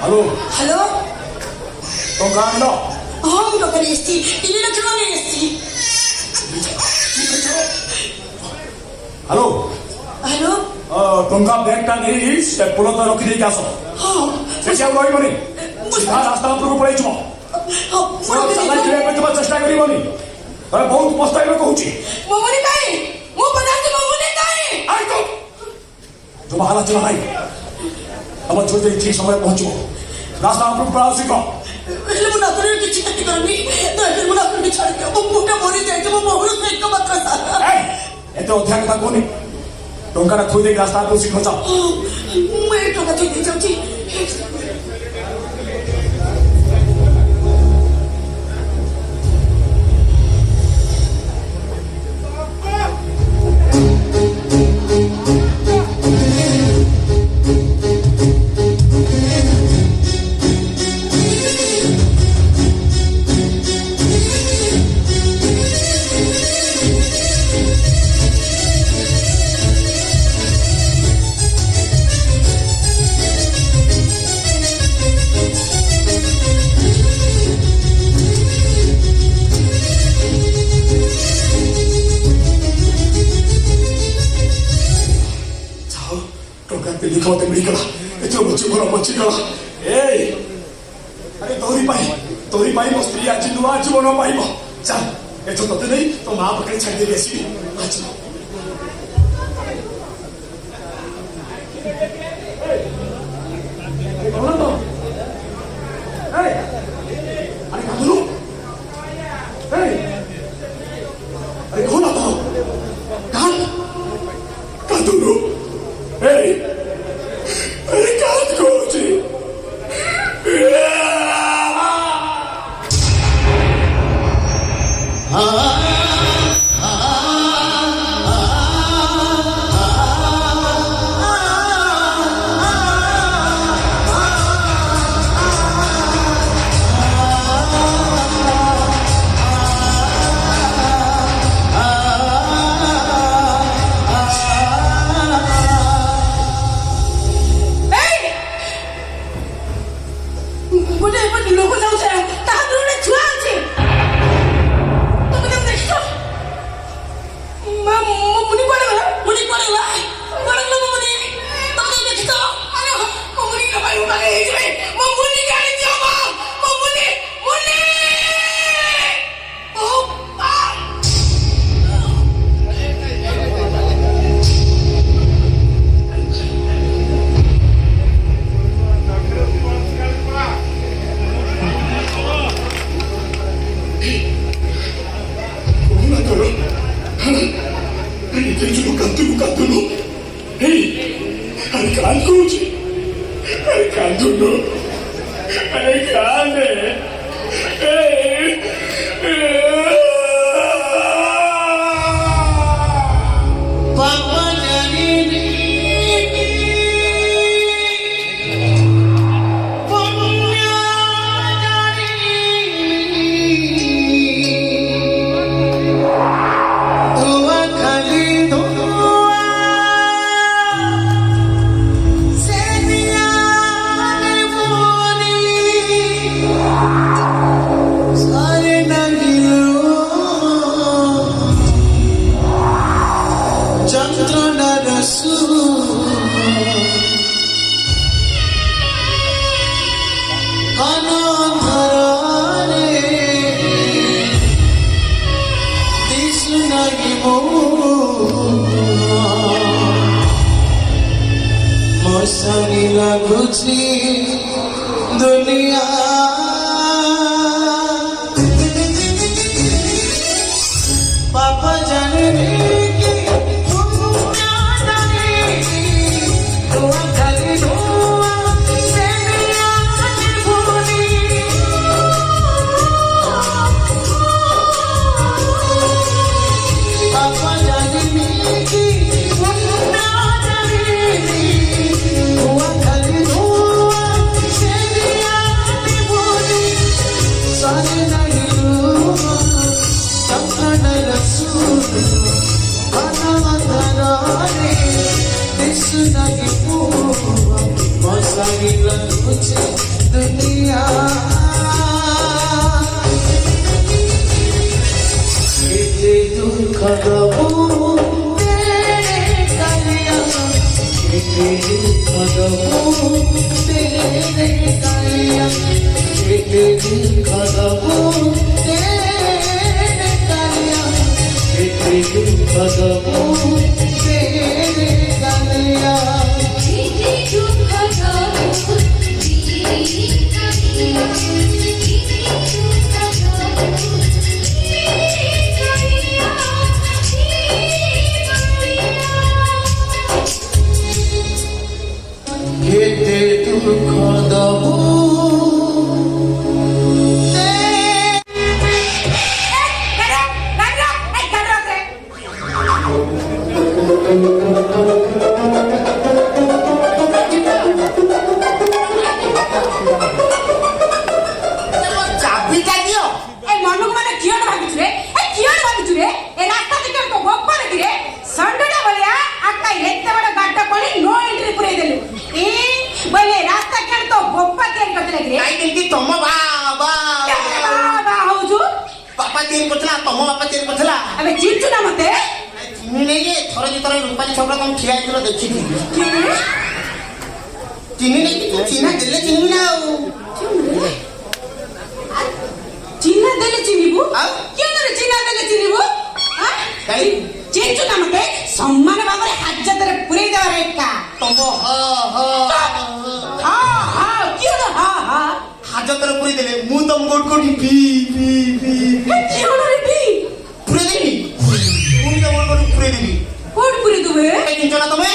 Halo? Halo? Tongkando? Oh, udah kan Esti. Ini lagi mana Esti? Halo? Halo? Tongka ব্যাগটা নিয়ে সে পুলতা Rocky দিয়ে আসো সে চাও রইবনি সিধা রাস্তা উপরକୁ পଳେଇଯିବ চালাই ଯିବା ପାଇଁ তোমার চেষ্টা କରିବନି ତମେ ବହୁତ ପସ୍ତାଇବ କହୁଛି ମମୁନି କାଇଁ ମୁଁ ପଚାରୁଛି ମମୁନି କାଇଁ ଆଇ ତ जो ବାହାନା ଚଲା ନାହିଁ ତମ ଝିଅ ଠିକ ସମୟରେ ପହଞ୍ଚିବ ରାସ୍ତା ଉପରକୁ ପଳାଅ ଶୀଘ୍ର ହେଲେ ମୁଁ ନକରରେ କିଛି କ୍ଷତି କରିନି ଦୟାକରି ମୁଁ ନକରଟି ଛାଡ଼ିଦିଅ ମୋ ପୁଅଟା ମରିଯାଇଛି ମୋ ବୋହୂର ସହିତ ମାତ୍ର ଏତେ ଅଧିକା କଥା କୁହନି ଟଙ୍କାଟା ଥୋଇ ଦେଇକି ରାସ୍ତା ଉପରକୁ ଶୀଘ୍ର ଯାଅ ମୁଁ ଏଇ ଟଙ୍କା ଥୋଇ ଦେଇ ଯାଉଛି Kau berikanlah itu macam hey ada tori pai mau pria cindu aja mau pai mau jangan itu tapi ni tu maaf pakai cari dia sini aja kau tu hey ada kau dulu hey ada kau nak tahu kan kau dulu hey I can't go to Oh मौसमी लगुची दुनिया पापा जाने की दुनिया जाने दुआ खाली दुआ से मिला भूली पापा जाने की दुनिया जाने दुआ खाली दुआ से मिला भूली सारे नहीं दुआ Takkan Rasul Anamatharane Disnagi Pua Masagi Laguche Dunia Ite Dukha Gabu Tere Kaliya Ite Dukha Gabu Tere Kaliya Ite Dukha Gabu Tere Padamu tere kaliya Iti dukkha gabu tere kaliya Iti dukkha gabu tere kaliya Iti dukkha gabu तम बापा cherry पथला अबे चिंचु ना मते चिन्नी नहीं ये थोड़ा जी तरह रूपाली छपरा तुम खिया इतरो देखी थी चिन्नी नहीं तू चिन्ना देले चिन्नी ना चिन्ना देले चिन्नी बु हां क्या करे चिन्ना देले चिन्नी बु हां काई चिंचु ना मते सम्मान बाबरे हाज्जत रे पुरे देवा रे का तम हा क्यों ना हा हाजत रे पुरी देले मु तम गोट कोटी पी क्यों ना रे भी पुरे देनी मु तम गोट कोटी पुरे देनी कोड पुरे दुबे काई चिंचो ना तमे